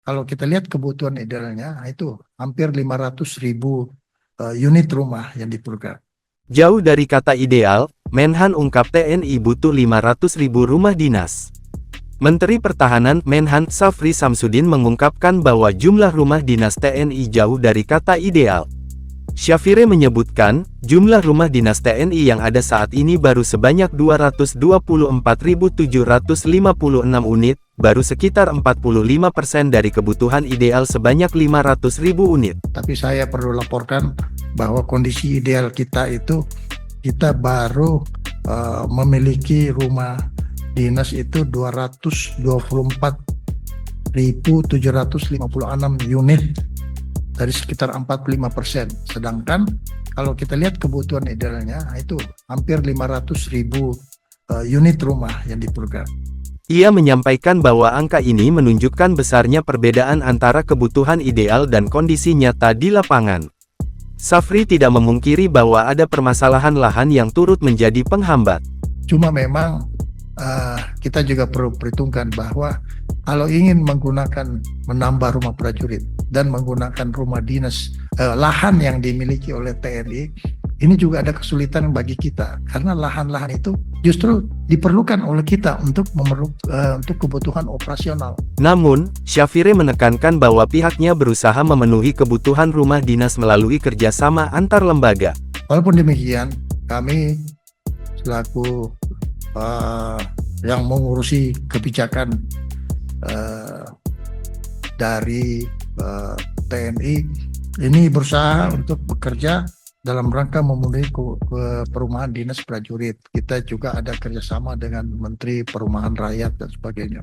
kalau kita lihat kebutuhan idealnya itu hampir 500.000 unit rumah yang diperlukan. Jauh dari kata ideal, Menhan ungkap TNI butuh 500.000 rumah dinas. Menteri Pertahanan Menhan Syafri Samsudin mengungkapkan bahwa jumlah rumah dinas TNI jauh dari kata ideal. Syafire menyebutkan, jumlah rumah dinas TNI yang ada saat ini baru sebanyak 224.756 unit, baru sekitar 45% dari kebutuhan ideal sebanyak 500.000 unit. Tapi saya perlu laporkan bahwa kondisi ideal kita itu, kita baru memiliki rumah dinas itu 224.756 unit dari sekitar 45%. Sedangkan kalau kita lihat kebutuhan idealnya itu hampir 500.000 unit rumah yang diperlukan. Ia menyampaikan bahwa angka ini menunjukkan besarnya perbedaan antara kebutuhan ideal dan kondisi nyata di lapangan. Syafri tidak memungkiri bahwa ada permasalahan lahan yang turut menjadi penghambat. Cuma memang kita juga perlu perhitungkan bahwa kalau ingin menambah rumah prajurit dan menggunakan rumah dinas, lahan yang dimiliki oleh TNI, ini juga ada kesulitan bagi kita karena lahan-lahan itu justru diperlukan oleh kita untuk kebutuhan operasional. Namun, Syafire menekankan bahwa pihaknya berusaha memenuhi kebutuhan rumah dinas melalui kerjasama antar lembaga. Walaupun demikian, kami selaku yang mengurusi kebijakan dari TNI ini berusaha untuk bekerja dalam rangka memenuhi perumahan dinas prajurit. Kita juga ada kerjasama dengan Menteri Perumahan Rakyat dan sebagainya.